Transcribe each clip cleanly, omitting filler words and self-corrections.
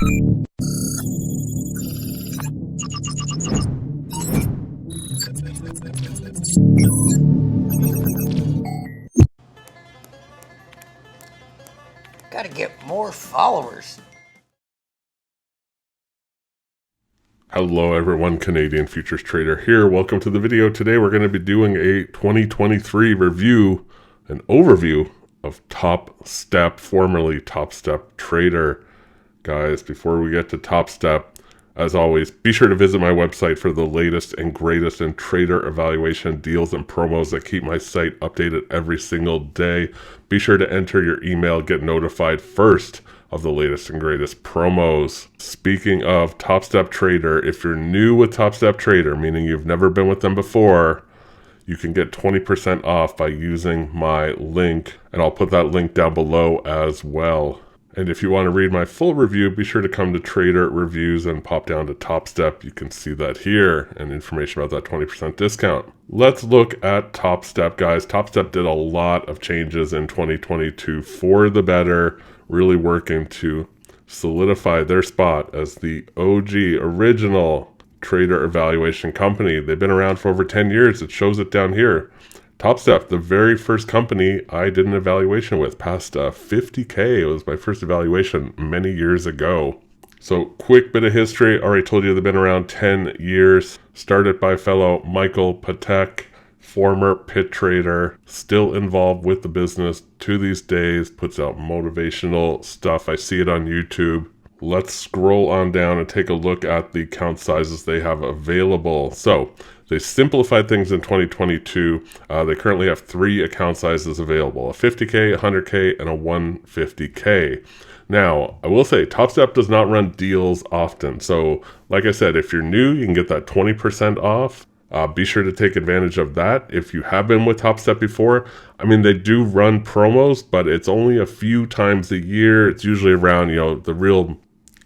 Gotta get more followers. Hello everyone, Canadian Futures Trader here. Welcome to the video. Today we're going to be doing a 2023 review, an overview of Topstep, formerly Topstep Trader. Guys, before we get to Topstep, as always, be sure to visit my website for the latest and greatest in trader evaluation deals and promos that keep my site updated every single day. Be sure to enter your email, get notified first of the latest and greatest promos. Speaking of Topstep Trader, if you're new with Topstep Trader, meaning you've never been with them before, you can get 20% off by using my link, and I'll put that link down below as well. And if you want to read my full review, be sure to come to Trader Reviews and pop down to Topstep. You can see that here and information about that 20% discount. Let's look at Topstep, guys. Topstep did a lot of changes in 2022 for the better, really working to solidify their spot as the OG original trader evaluation company. They've been around for over 10 years. It shows it down here. Topstep, the very first company I did an evaluation with, passed $50K. It was my first evaluation many years ago. So quick bit of history. Already told you they've been around 10 years. Started by fellow Michael Patek, former pit trader, still involved with the business to these days, puts out motivational stuff. I see it on YouTube. Let's scroll on down and take a look at the account sizes they have available. So they simplified things in 2022. They currently have 3 account sizes available, a 50K, 100K, and a 150K. Now, I will say Topstep does not run deals often. So like I said, if you're new, you can get that 20% off. Be sure to take advantage of that. If you have been with Topstep before, I mean, they do run promos, but it's only a few times a year. It's usually around, the real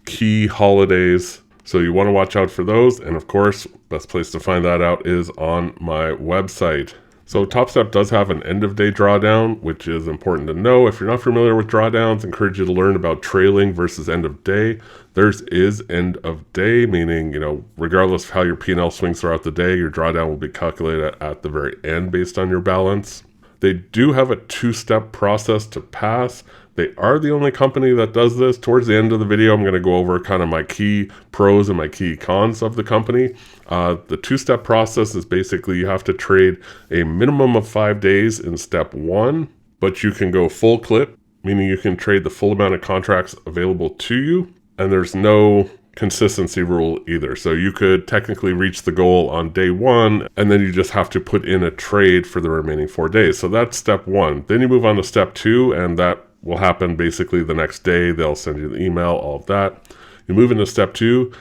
key holidays. So you want to watch out for those. And of course, best place to find that out is on my website. So Topstep does have an end of day drawdown, which is important to know. If you're not familiar with drawdowns, I encourage you to learn about trailing versus end of day. Theirs is end of day, meaning, regardless of how your P&L swings throughout the day, your drawdown will be calculated at the very end based on your balance. They do have a 2-step process to pass. They are the only company that does this. Towards the end of the video, I'm going to go over kind of my key pros and my key cons of the company. The 2-step process is basically you have to trade a minimum of 5 days in step 1, but you can go full clip, meaning you can trade the full amount of contracts available to you, and there's no consistency rule either. So you could technically reach the goal on day 1, and then you just have to put in a trade for the remaining 4 days. So that's step 1. Then you move on to step 2, and that will happen basically the next day. They'll send you the email, all of that. You move into step 2.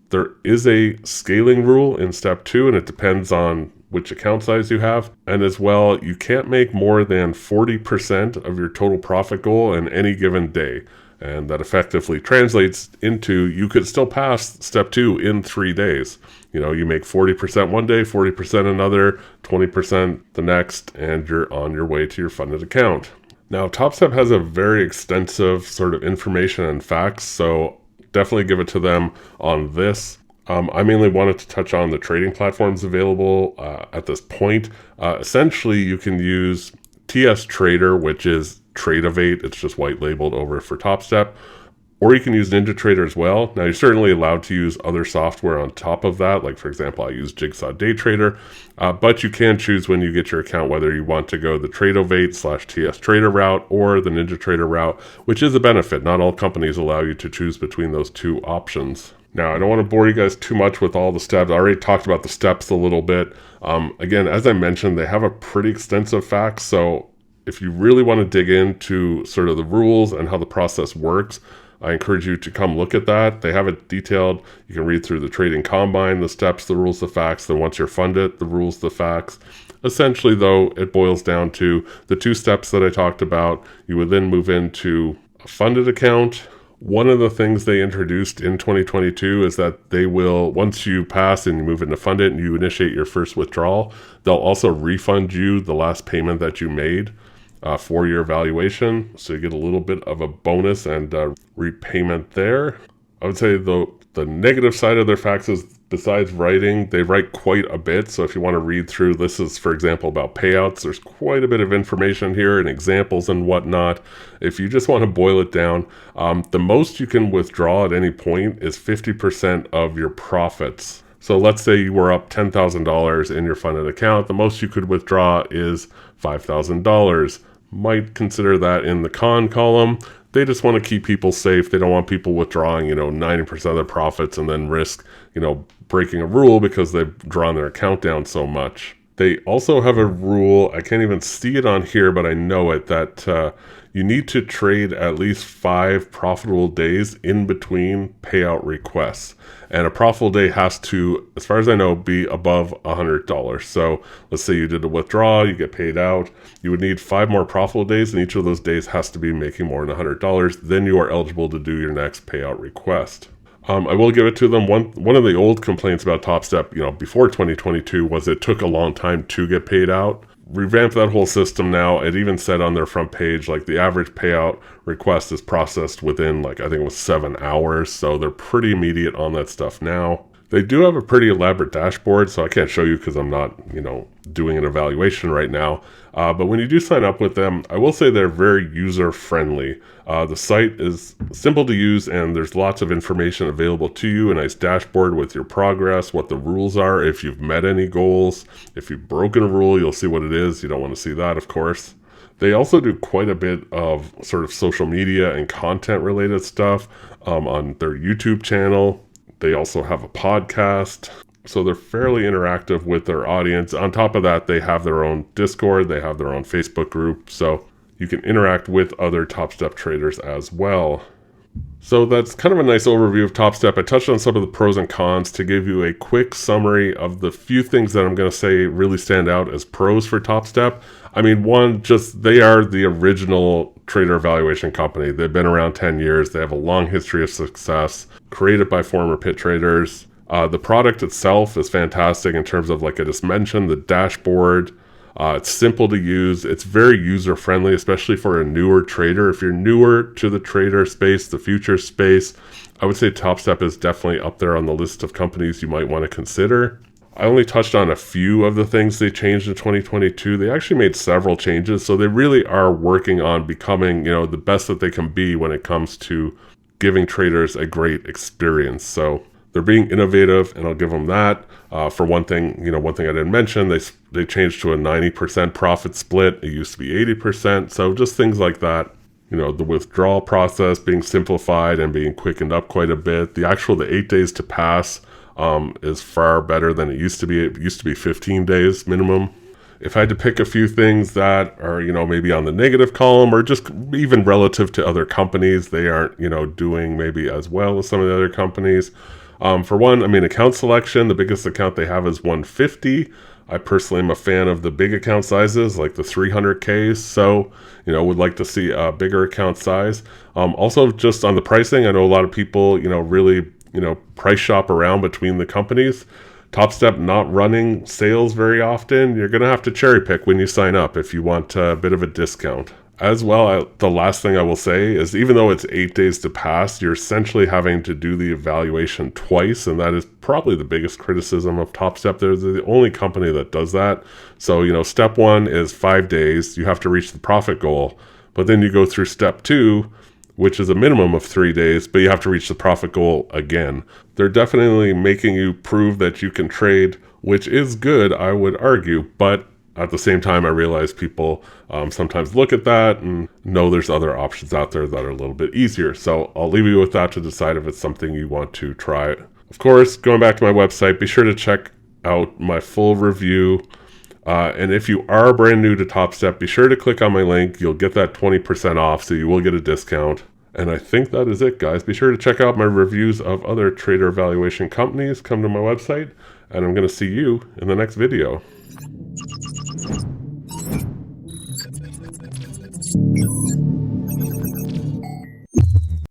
There is a scaling rule in step 2, and it depends on which account size you have. And as well, you can't make more than 40% of your total profit goal in any given day. And that effectively translates into you could still pass step 2 in 3 days. You make 40% one day, 40% another, 20% the next, and you're on your way to your funded account. Now, Topstep has a very extensive sort of information and facts, so definitely give it to them on this. I mainly wanted to touch on the trading platforms available at this point. Essentially, you can use TS Trader, which is Tradeovate. It's just white labeled over for Topstep. Or you can use NinjaTrader as well. Now, you're certainly allowed to use other software on top of that. Like, for example, I use Jigsaw Day Trader. But you can choose when you get your account whether you want to go the Tradeovate/TS Trader route or the NinjaTrader route, which is a benefit. Not all companies allow you to choose between those 2 options. Now, I don't want to bore you guys too much with all the steps. I already talked about the steps a little bit. Again, as I mentioned, they have a pretty extensive facts. So if you really want to dig into sort of the rules and how the process works, I encourage you to come look at that. They have it detailed. You can read through the trading combine, the steps, the rules, the facts. Then once you're funded, the rules, the facts. Essentially, though, it boils down to the 2 steps that I talked about. You would then move into a funded account. One of the things they introduced in 2022 is that they will, once you pass and you move into funded and you initiate your first withdrawal, they'll also refund you the last payment that you made for your evaluation. So you get a little bit of a bonus and repayment there. I would say the negative side of their Faqs is, besides writing, they write quite a bit. So if you want to read through, this is, for example, about payouts. There's quite a bit of information here and examples and whatnot. If you just want to boil it down, the most you can withdraw at any point is 50% of your profits. So let's say you were up $10,000 in your funded account. The most you could withdraw is $5,000. Might consider that in the con column. They just want to keep people safe. They don't want people withdrawing, 90% of their profits and then risk, breaking a rule because they've drawn their account down so much. They also have a rule, I can't even see it on here, but I know it, that you need to trade at least 5 profitable days in between payout requests. And a profitable day has to, as far as I know, be above $100. So let's say you did a withdrawal, you get paid out. You would need 5 more profitable days, and each of those days has to be making more than $100. Then you are eligible to do your next payout request. I will give it to them. One of the old complaints about Topstep, before 2022 was it took a long time to get paid out. Revamped that whole system now. It even said on their front page, like, the average payout request is processed within, I think it was 7 hours. So they're pretty immediate on that stuff now. They do have a pretty elaborate dashboard, so I can't show you because I'm not, doing an evaluation right now. But when you do sign up with them, I will say they're very user-friendly. The site is simple to use, and there's lots of information available to you. A nice dashboard with your progress, what the rules are, if you've met any goals. If you've broken a rule, you'll see what it is. You don't want to see that, of course. They also do quite a bit of sort of social media and content-related stuff on their YouTube channel. They also have a podcast, so they're fairly interactive with their audience. On top of that, they have their own Discord, they have their own Facebook group, so you can interact with other Topstep traders as well. So that's kind of a nice overview of Topstep. I touched on some of the pros and cons to give you a quick summary of the few things that I'm going to say really stand out as pros for Topstep. I mean, one, just they are the original trader evaluation company. They've been around 10 years. They have a long history of success, created by former pit traders. The product itself is fantastic in terms of, like I just mentioned, the dashboard. It's simple to use. It's very user-friendly, especially for a newer trader. If you're newer to the trader space, the future space, I would say Topstep is definitely up there on the list of companies you might want to consider. I only touched on a few of the things they changed in 2022. They actually made several changes, so they really are working on becoming, the best that they can be when it comes to giving traders a great experience. So they're being innovative, and I'll give them that. For one thing, one thing I didn't mention, they changed to a 90% profit split. It used to be 80%. So just things like that. The withdrawal process being simplified and being quickened up quite a bit. The 8 days to pass is far better than it used to be. It used to be 15 days minimum. If I had to pick a few things that are, maybe on the negative column or just even relative to other companies, they aren't, doing maybe as well as some of the other companies. For one, account selection, the biggest account they have is 150. I personally am a fan of the big account sizes, like the 300Ks. So, would like to see a bigger account size. Also, just on the pricing, I know a lot of people, really, price shop around between the companies. Topstep not running sales very often. You're going to have to cherry pick when you sign up if you want a bit of a discount. As well, the last thing I will say is, even though it's 8 days to pass, you're essentially having to do the evaluation twice, and that is probably the biggest criticism of Topstep. They're the only company that does that. So, step 1 is 5 days. You have to reach the profit goal, but then you go through step 2, which is a minimum of 3 days, but you have to reach the profit goal again. They're definitely making you prove that you can trade, which is good, I would argue, but at the same time, I realize people sometimes look at that and know there's other options out there that are a little bit easier. So I'll leave you with that to decide if it's something you want to try. Of course, going back to my website, be sure to check out my full review. And if you are brand new to Topstep, be sure to click on my link. You'll get that 20% off, so you will get a discount. And I think that is it, guys. Be sure to check out my reviews of other trader evaluation companies. Come to my website, and I'm going to see you in the next video.